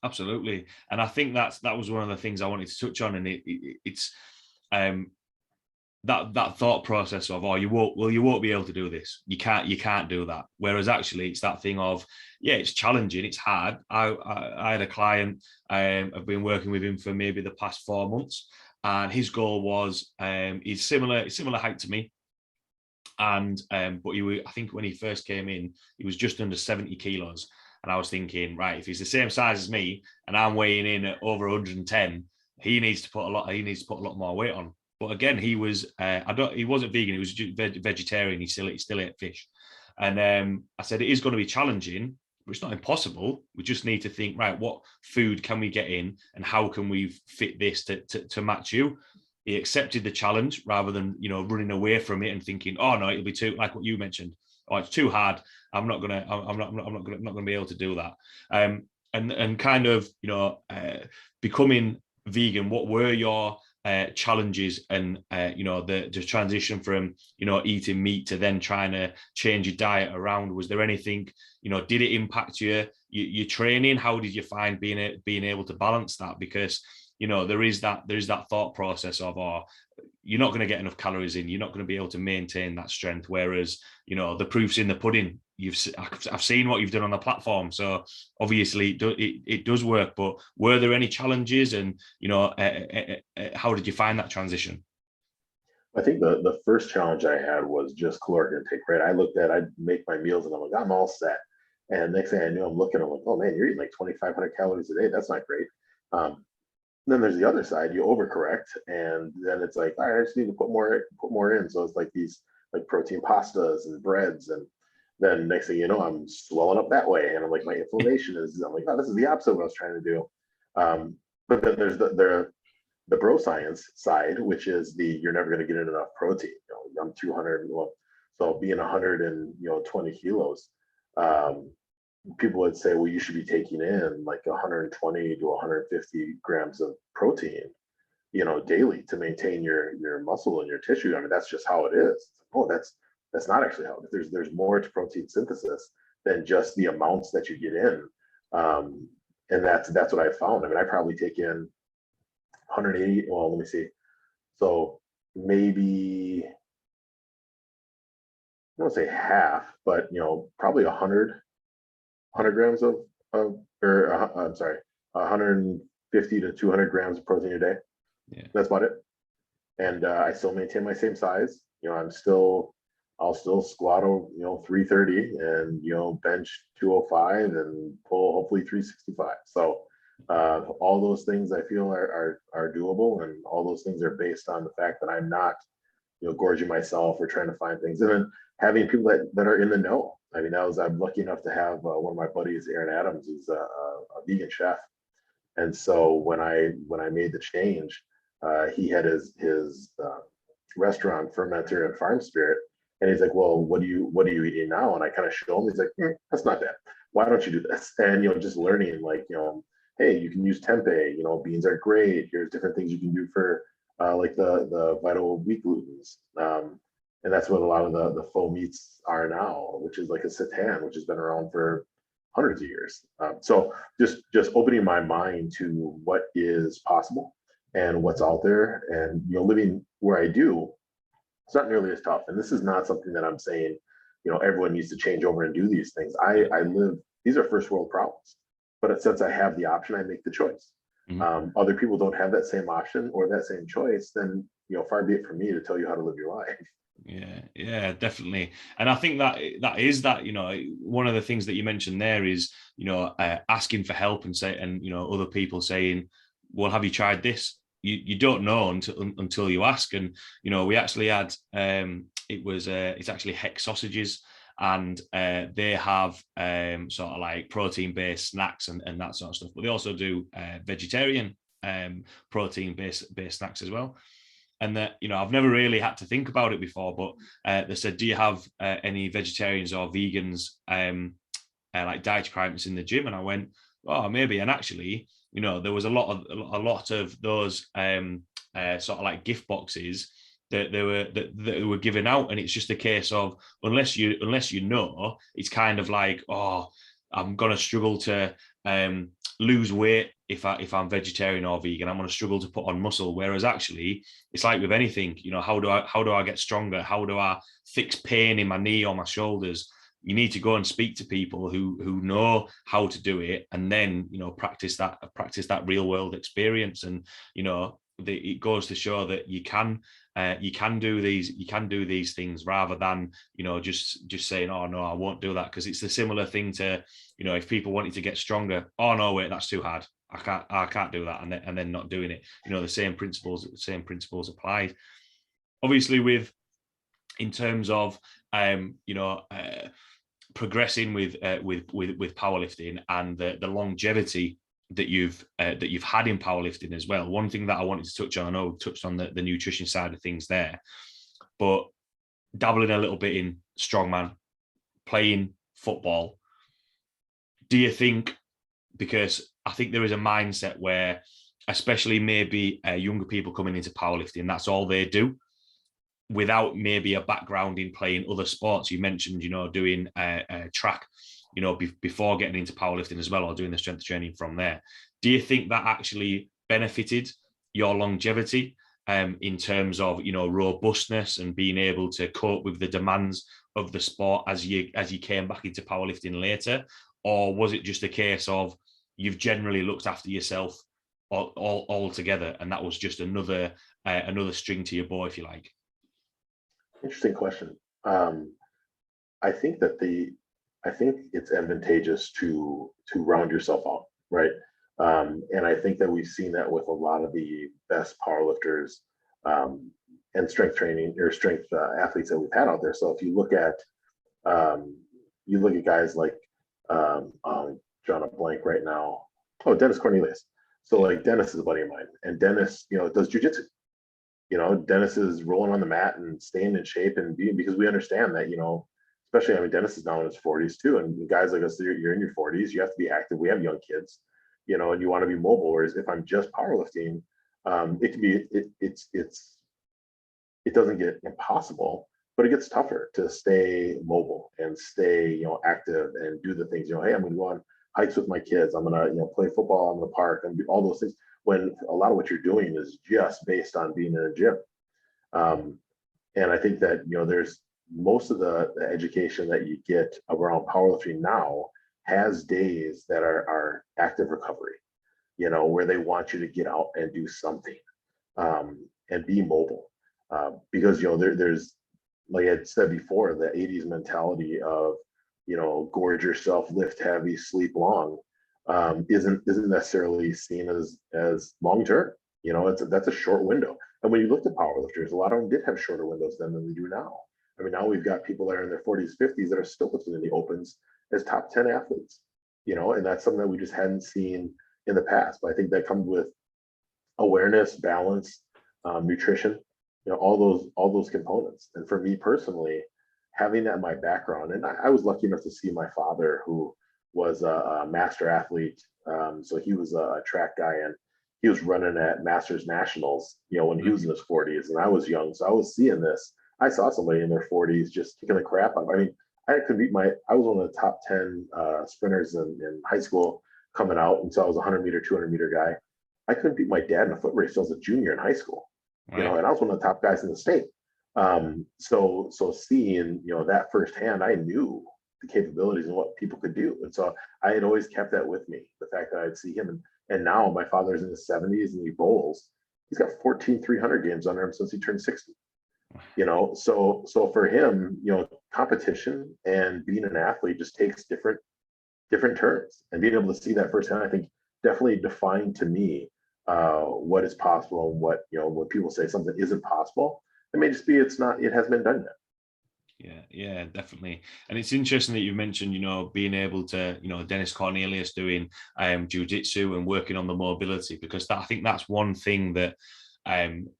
Absolutely. And I think that was one of the things I wanted to touch on. And it's that thought process of, you won't be able to do this. You can't do that. Whereas actually it's that thing of, yeah, it's challenging, it's hard. I had a client, I've been working with him for maybe the past 4 months, and his goal was, he's similar height to me. And but I think when he first came in, he was just under 70 kilos. And I was thinking, right, if he's the same size as me and I'm weighing in at over 110, he needs to put a lot more weight on. But again, he was he wasn't vegan, he was vegetarian, he still ate fish. And I said, it is going to be challenging, but it's not impossible. We just need to think, right, what food can we get in and how can we fit this to match you? He accepted the challenge rather than running away from it and thinking, oh no, it'll be too, like what you mentioned, oh, it's too hard, I'm not gonna be able to do that. And kind of becoming vegan, what were your challenges and the transition from eating meat to then trying to change your diet around? Was there anything, did it impact your training? How did you find being able to balance that? Because there is that thought process of, you're not going to get enough calories in, you're not going to be able to maintain that strength. Whereas, the proof's in the pudding. I've seen what you've done on the platform, so obviously it does work. But were there any challenges, and how did you find that transition? I think the first challenge I had was just caloric intake, right? I'd make my meals and I'm like, I'm all set. And next thing I knew, I'm like, oh man, you're eating like 2,500 calories a day. That's not great. Then there's the other side, you overcorrect, and then it's like, all right, I just need to put more in. So it's like these like protein pastas and breads, and then next thing you know, I'm swelling up that way, and I'm like, my inflammation I'm like, oh, this is the opposite of what I was trying to do. But then there's the bro science side, which is you're never going to get enough protein. I'm 200, so being 120 kilos, people would say, well, you should be taking in like 120 to 150 grams of protein, daily to maintain your muscle and your tissue. I mean, that's just how it is. Oh, that's not actually how it is. There's more to protein synthesis than just the amounts that you get in. And that's what I found. I mean, I probably take in 180. Well, let me see. So maybe I don't say half, but probably 100 grams of or I'm sorry, 50 to 200 grams of protein a day. Yeah. That's about it. And I still maintain my same size. I'll still squat, 330 and, bench 205 and pull hopefully 365. So all those things I feel are doable. And all those things are based on the fact that I'm not, gorging myself or trying to find things. And then having people that are in the know. I mean, I'm lucky enough to have one of my buddies, Aaron Adams, who's a vegan chef. And so when I made the change, he had his restaurant, Fermenter and Farm Spirit, and he's like, "Well, what are you eating now?" And I kind of show him. He's like, "That's not bad. Why don't you do this?" And just learning, like, hey, you can use tempeh. Beans are great. Here's different things you can do for like the vital wheat glutens. And that's what a lot of the faux meats are now, which is like a seitan, which has been around for hundreds of years. So just opening my mind to what is possible and what's out there, and living where I do, it's not nearly as tough. And this is not something that I'm saying, everyone needs to change over and do these things. I live, these are first world problems, but since I have the option, I make the choice. Other people don't have that same option or that same choice, then far be it from me to tell you how to live your life. Yeah, definitely. And I think that is one of the things that you mentioned there is asking for help and other people saying, well, have you tried this? You don't know until you ask. And we actually had it's actually Hex sausages, and they have sort of like protein-based snacks and that sort of stuff, but they also do vegetarian protein-based snacks as well. And that, I've never really had to think about it before, but they said, do you have any vegetarians or vegans like dietary requirements in the gym? And I went, oh, maybe. And actually, there was a lot of those sort of like gift boxes that they were giving out, and it's just a case of unless you know, it's kind of like, oh, I'm gonna struggle to lose weight if I'm vegetarian or vegan. I'm gonna struggle to put on muscle. Whereas actually, it's like with anything, how do I get stronger? How do I fix pain in my knee or my shoulders? You need to go and speak to people who know how to do it, and then practice that real world experience. And it goes to show that you can do these things rather than just saying, oh no, I won't do that, because it's the similar thing to if people wanted to get stronger, oh no, wait, that's too hard, I can't do that, and then not doing it. The same principles applied. Obviously, in terms of progressing with powerlifting and the longevity that you've had in powerlifting as well. One thing that I wanted to touch on, I know we've touched on the nutrition side of things there, but dabbling a little bit in strongman, playing football. Do you think, because I think there is a mindset where, especially maybe younger people coming into powerlifting, that's all they do, without maybe a background in playing other sports. You mentioned, doing track, before getting into powerlifting as well, or doing the strength training from there. Do you think that actually benefited your longevity in terms of, robustness and being able to cope with the demands of the sport as you came back into powerlifting later? Or was it just a case of you've generally looked after yourself all together, and that was just another string to your bow, if you like? Interesting question. I think it's advantageous to round yourself out, right? And I think that we've seen that with a lot of the best powerlifters and strength training or strength athletes that we've had out there. So if you look at guys like drawing a blank right now. Oh, Dennis Cornelius. So like Dennis is a buddy of mine, and Dennis, does jujitsu. Dennis is rolling on the mat and staying in shape and because we understand that, especially, Dennis is now in his 40s too. And guys like us, you're in your 40s, you have to be active. We have young kids, and you want to be mobile. Whereas if I'm just powerlifting, it can be, it doesn't get impossible, but it gets tougher to stay mobile and stay, active and do the things, hey, I'm going to go on hikes with my kids. I'm going to, play football in the park and do all those things, when a lot of what you're doing is just based on being in a gym. And I think that, there's most of the education that you get around powerlifting now has days that are active recovery. where they want you to get out and do something, and be mobile. Because, there's, like I said before, the 80s mentality of, gorge yourself, lift heavy, sleep long, isn't necessarily seen as long term. That's a short window. And when you looked at powerlifters, a lot of them did have shorter windows then than we do now. I mean, now we've got people that are in their 40s, 50s that are still lifting in the opens as top 10 athletes, and that's something that we just hadn't seen in the past. But I think that comes with awareness, balance, nutrition, all those components. And for me personally, having that in my background, and I was lucky enough to see my father, who was a master athlete. So he was a track guy, and he was running at Masters Nationals, when he was in his 40s, and I was young. So I was seeing this. I saw somebody in their 40s just kicking the crap out. I mean, I was one of the top 10 sprinters in high school coming out. And so I was a 100-meter, 200-meter guy. I couldn't beat my dad in a foot race. I was a junior in high school, Right. And I was one of the top guys in the state. So seeing, that firsthand, I knew the capabilities and what people could do. And so I had always kept that with me, the fact that I'd see him. And now my father's in his 70s and he bowls. He's got 14 300 games under him since he turned 60. So for him, competition and being an athlete just takes different turns, and being able to see that firsthand, I think definitely defined to me what is possible, and what, when people say something isn't possible, it may just be it hasn't been done yet. Yeah, definitely. And it's interesting that you mentioned, being able to, Dennis Cornelius doing jiu-jitsu and working on the mobility, because I think that's one thing that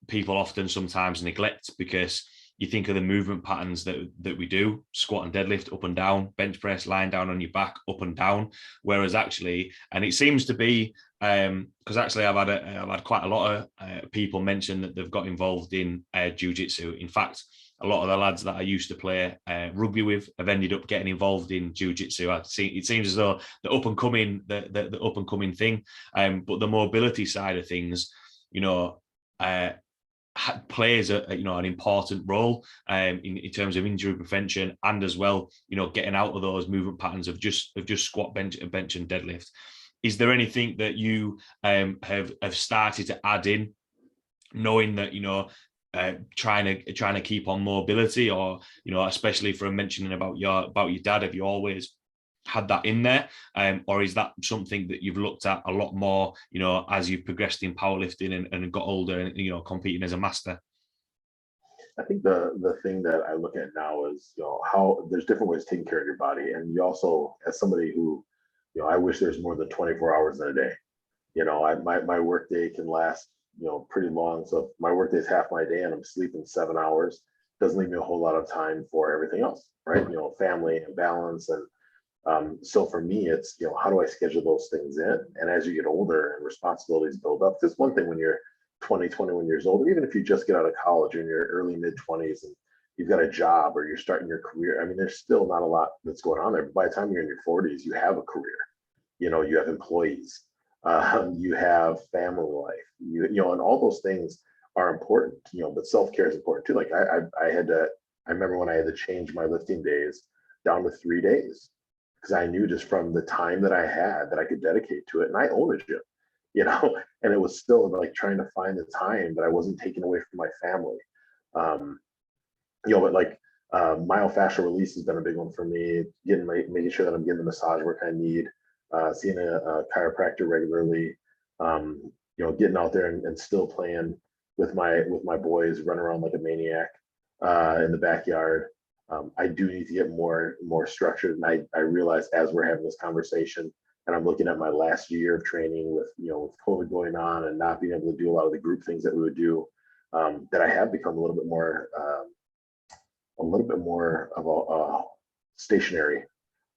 people often sometimes neglect, because you think of the movement patterns that we do: squat and deadlift, up and down, bench press, lying down on your back, up and down. Whereas actually, and it seems to be, because actually I've had quite a lot of people mention that they've got involved in jiu-jitsu. In fact, a lot of the lads that I used to play rugby with have ended up getting involved in jiu-jitsu. It seems as though the up and coming thing, but the mobility side of things, plays an important role in terms of injury prevention, and as well, getting out of those movement patterns of just squat, bench and deadlift. Is there anything that you have started to add in, knowing that trying to keep on mobility, or especially from mentioning about your dad, have you always had that in there, or is that something that you've looked at a lot more as you've progressed in powerlifting and got older and competing as a master? I think the thing that I look at now is, how there's different ways of taking care of your body. And you also, as somebody who, I wish there's more than 24 hours in a day. My work day can last pretty long. So if my work day is half my day and I'm sleeping 7 hours, doesn't leave me a whole lot of time for everything else, right? Family and balance. And so for me, it's, how do I schedule those things in? And as you get older and responsibilities build up, there's one thing when you're 20, 21 years old, or even if you just get out of college or in your early mid 20s and you've got a job or you're starting your career, I mean, there's still not a lot that's going on there. But by the time you're in your 40s, you have a career, you have employees, you have family life, and all those things are important, but self-care is important too. Like I remember when I had to change my lifting days down to 3 days, because I knew just from the time that I had that I could dedicate to it. And I own a gym, and it was still like trying to find the time that I wasn't taking away from my family. But like myofascial release has been a big one for me, making sure that I'm getting the massage work I need, seeing a chiropractor regularly, getting out there and still playing with my boys, running around like a maniac in the backyard. I do need to get more structured. And I realize as we're having this conversation and I'm looking at my last year of training with COVID going on and not being able to do a lot of the group things that we would do, that I have become a little bit more of a stationary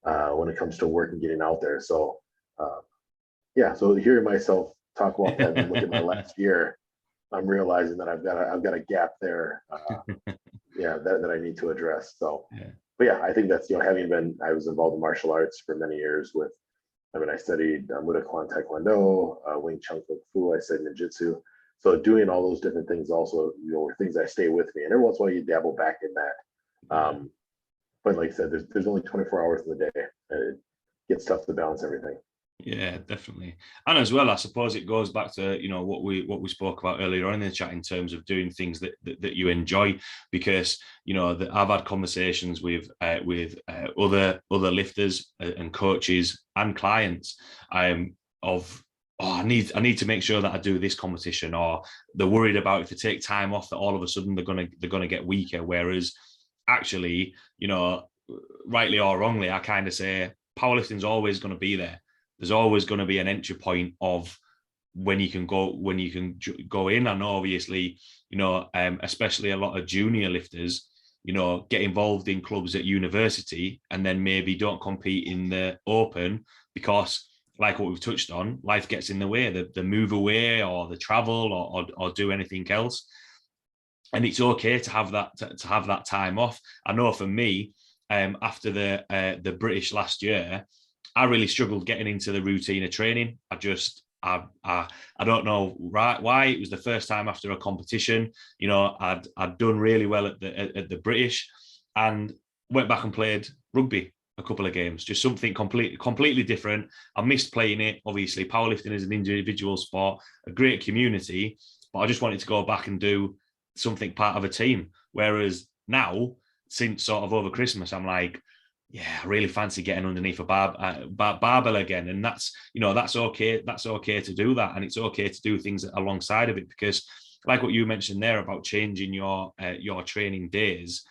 when it comes to work and getting out there. So so hearing myself talk about that and look at my last year, I'm realizing that I've got a gap there. That I need to address. So, but I think that's, I was involved in martial arts for many years I studied Muay Thai Taekwondo, Wing Chun Kung Fu, I studied Ninjutsu. So doing all those different things also, were things that stay with me. And every once in a while you dabble back in that. But like I said, there's only 24 hours in the day. It gets tough to balance everything. Yeah, definitely. And as well, I suppose it goes back to, what we spoke about earlier on in the chat in terms of doing things that you enjoy, because I've had conversations with other lifters and coaches and clients of, oh, I need to make sure that I do this competition, or they're worried about if they take time off that all of a sudden they're gonna get weaker. Whereas actually, rightly or wrongly, I kind of say powerlifting's always going to be there. There's always going to be an entry point of when you can go in. And obviously, especially a lot of junior lifters, get involved in clubs at university and then maybe don't compete in the open because, like what we've touched on, life gets in the way. They move away, or they travel, or do anything else. And it's okay to have that time off. I know for me, after the British last year, I really struggled getting into the routine of training. I don't know why. It was the first time after a competition. I'd done really well at the British, and went back and played rugby a couple of games, just something completely different. I missed playing it. Obviously, powerlifting is an individual sport, a great community, but I just wanted to go back and do something part of a team. Whereas now, since sort of over Christmas, I'm like, yeah, I really fancy getting underneath a barbell again. And that's okay. That's okay to do that. And it's okay to do things alongside of it, because like what you mentioned there about changing your training days,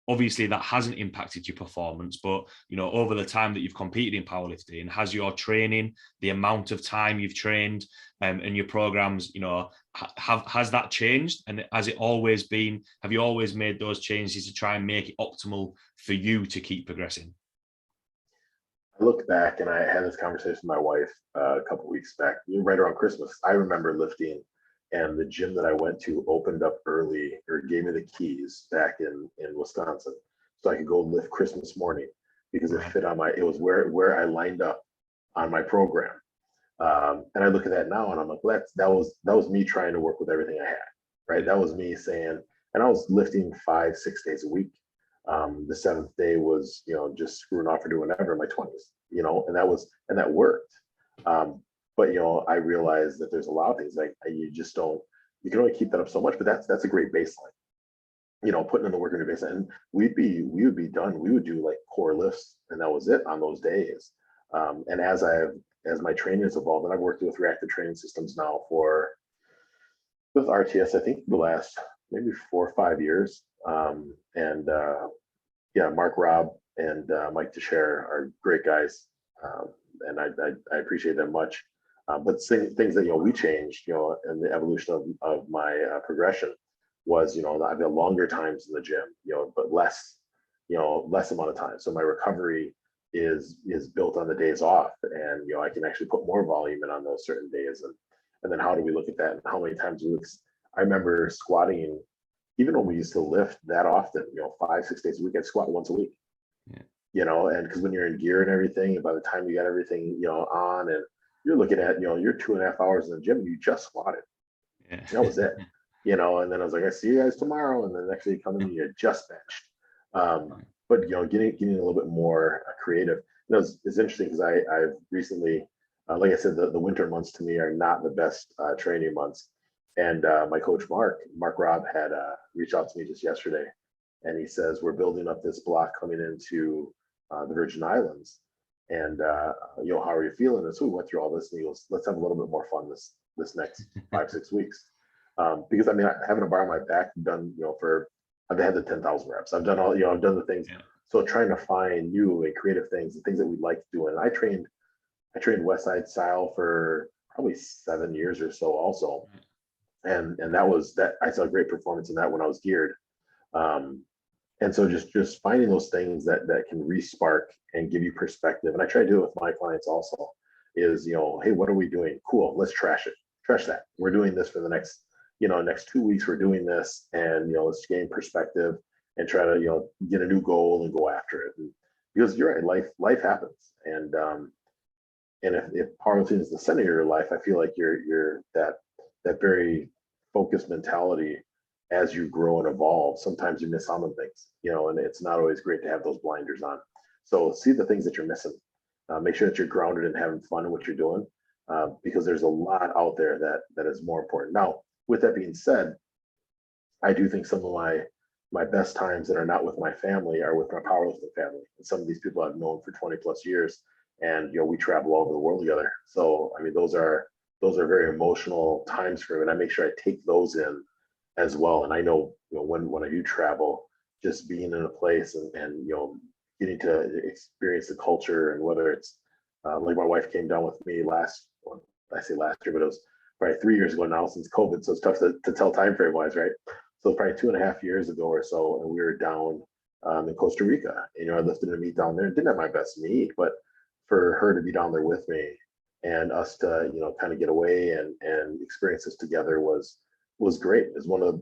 obviously that hasn't impacted your performance, but over the time that you've competed in powerlifting, has your training, the amount of time you've trained, and your programs, has that changed? And has it always been, have you always made those changes to try and make it optimal for you to keep progressing? I look back, and I had this conversation with my wife a couple of weeks back, right around Christmas. I remember lifting, and the gym that I went to opened up early, or gave me the keys back in Wisconsin, so I could go lift Christmas morning, because it fit on it was where I lined up on my program. And I look at that now, and I'm like, well, that was me trying to work with everything I had, right? That was me saying, and I was lifting 5-6 days a week. The seventh day was, just screwing off or doing whatever in my 20s, and that worked. But I realized that there's a lot of things like you can only keep that up so much, but that's a great baseline. Putting in the work in your baseline, and we would be done. We would do like core lifts, and that was it on those days. And as my training has evolved, and I've worked with reactive training systems now with RTS, I think the last maybe 4 or 5 years. And yeah, Mark Robb and Mike Teixeira are great guys, and I appreciate them much. But things that we changed, in the evolution of my progression was, I've got longer times in the gym, but less amount of time. So my recovery is built on the days off, and I can actually put more volume in on those certain days. And then how do we look at that, and how many times I remember squatting, even when we used to lift that often, 5-6 days a week, I'd squat once a week. Yeah. And because when you're in gear and everything, and by the time you got everything on, and you're looking at you're 2.5 hours in the gym, and you just squatted. Yeah. That was it. And then I was like, I see you guys tomorrow, and then next day you come in and you just benched. But getting a little bit more creative. It's interesting, because I've recently, like I said, the winter months to me are not the best training months. And my coach Mark Robb had reached out to me just yesterday, and he says, we're building up this block coming into the Virgin Islands, and how are you feeling? And so we went through all this, and he goes, let's have a little bit more fun this next 5-6 weeks, because having a bar on my back, done I've had the 10,000 reps. I've done all, I've done the things. Yeah. So trying to find new and creative things, and things that we'd like to do. And I trained West Side style for probably 7 years or so also. And that I saw great performance in that when I was geared. And so just finding those things that can re-spark and give you perspective. And I try to do it with my clients also, is, hey, what are we doing? Cool, let's trash it. Trash that. We're doing this for the next 2 weeks, we're doing this, and let's gain perspective and try to get a new goal and go after it. And because you're right, life happens, and if powerlifting is the center of your life, I feel like you're that very focused mentality. As you grow and evolve, sometimes you miss on things, and it's not always great to have those blinders on. So see the things that you're missing, Make sure that you're grounded and having fun in what you're doing, because there's a lot out there that is more important. Now, with that being said, I do think some of my best times that are not with my family are with my powerlifting family. And some of these people I've known for 20 plus years, and we travel all over the world together. So I mean, those are very emotional times for me, and I make sure I take those in as well. And I know, when I do travel, just being in a place and getting to experience the culture, and whether it's like my wife came down with me well, I say last year, but it was probably 3 years ago now since COVID. So it's tough to tell time frame wise, right? So probably 2.5 years ago or so, and we were down in Costa Rica. I lifted a meet down there. Didn't have my best meet, but for her to be down there with me and us to kind of get away and experience this together was great. It's one of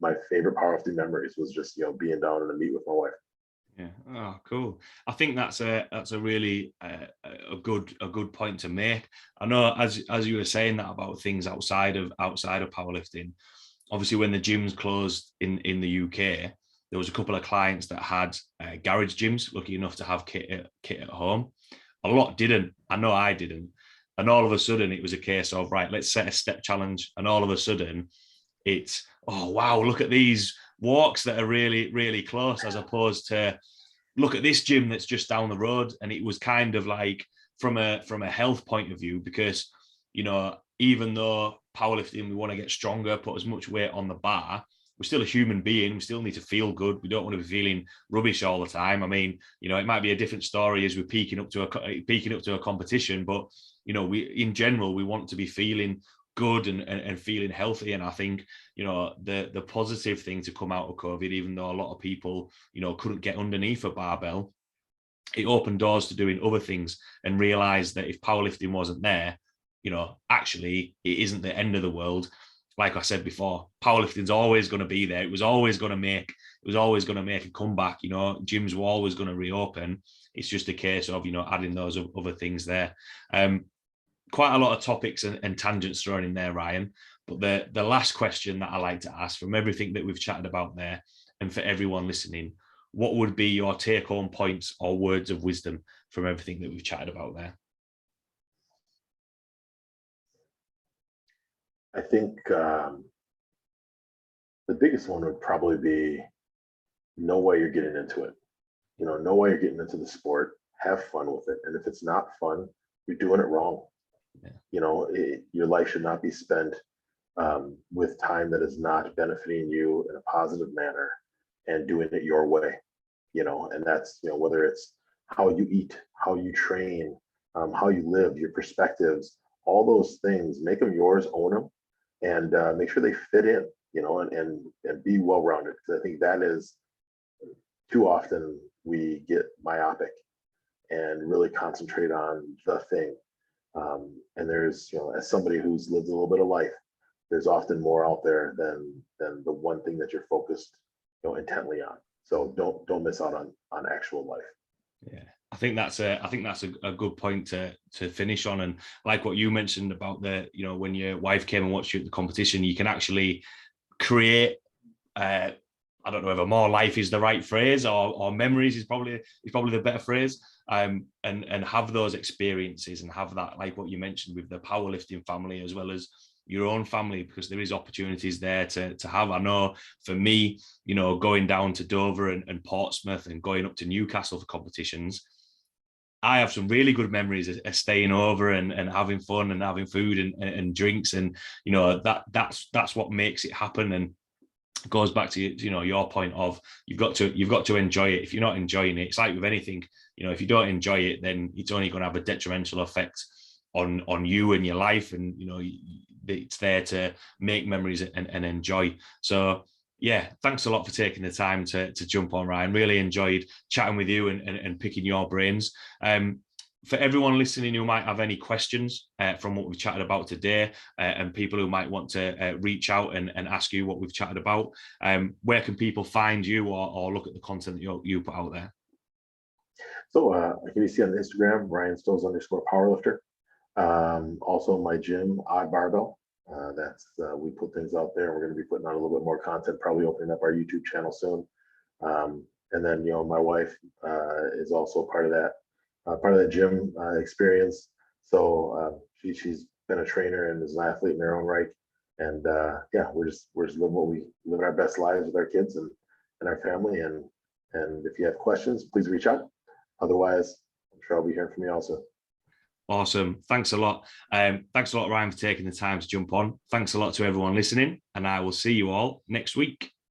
my favorite powerlifting memories, was just being down in a meet with my wife. Yeah. Oh, cool. I think that's a really a good point to make. I know, as you were saying that about things outside of powerlifting. Obviously, when the gyms closed in the UK, there was a couple of clients that had garage gyms, lucky enough to have kit at home. A lot didn't. I know I didn't. And all of a sudden, it was a case of, right, let's set a step challenge. And all of a sudden, it's, oh, wow, look at these walks that are really, really close, as opposed to, look at this gym that's just down the road. And it was kind of like, from a health point of view, because, even though powerlifting, we want to get stronger, put as much weight on the bar, we're still a human being. We still need to feel good. We don't want to be feeling rubbish all the time. I mean, it might be a different story as we're peaking up to a competition, but we, in general, we want to be feeling good and feeling healthy. And I think, the positive thing to come out of COVID, even though a lot of people, couldn't get underneath a barbell, it opened doors to doing other things, and realized that if powerlifting wasn't there, actually it isn't the end of the world. Like I said before, powerlifting's always going to be there. It was always going to make a comeback. Gyms were always going to reopen. It's just a case of, adding those other things there. Quite a lot of topics and tangents thrown in there, Ryan. But the last question that I like to ask, from everything that we've chatted about there, and for everyone listening, what would be your take-home points or words of wisdom from everything that we've chatted about there? I think the biggest one would probably be, know why you're getting into it. Know why you're getting into the sport. Have fun with it. And if it's not fun, you're doing it wrong. Yeah. Your life should not be spent with time that is not benefiting you in a positive manner and doing it your way. And that's, whether it's how you eat, how you train, how you live, your perspectives, all those things, make them yours, own them, and make sure they fit in, and be well-rounded. Because I think that is, too often we get myopic and really concentrate on the thing. And there's, as somebody who's lived a little bit of life, there's often more out there than the one thing that you're focused, intently on. So don't miss out on actual life. Yeah. I think that's a good point to finish on. And like what you mentioned about when your wife came and watched you at the competition, you can actually create, I don't know whether more life is the right phrase, or memories is probably the better phrase, and have those experiences, and have that, like what you mentioned with the powerlifting family as well as your own family, because there is opportunities there to have. I know for me, going down to Dover and Portsmouth and going up to Newcastle for competitions, I have some really good memories of staying over and having fun and having food and drinks, and that's what makes it happen. And goes back to your point of you've got to enjoy it. If you're not enjoying it, it's like with anything, if you don't enjoy it, then it's only going to have a detrimental effect on you and your life. And it's there to make memories and enjoy. So yeah, thanks a lot for taking the time to jump on, Ryan. Really enjoyed chatting with you and picking your brains. For everyone listening who might have any questions from what we've chatted about today, and people who might want to reach out and ask you what we've chatted about, where can people find you or look at the content that you put out there? So I can be seen on Instagram, Ryan_Stills_powerlifter. Also my gym, Odd Barbell. That's we put things out there. We're going to be putting out a little bit more content, probably opening up our YouTube channel soon. And then my wife is also part of that. part of the gym experience. So she's been a trainer and is an athlete in her own right. And yeah, we're just living our best lives with our kids and our family. And if you have questions, please reach out. Otherwise, I'm sure I'll be hearing from you also. Awesome. Thanks a lot. Thanks a lot, Ryan, for taking the time to jump on. Thanks a lot to everyone listening, and I will see you all next week.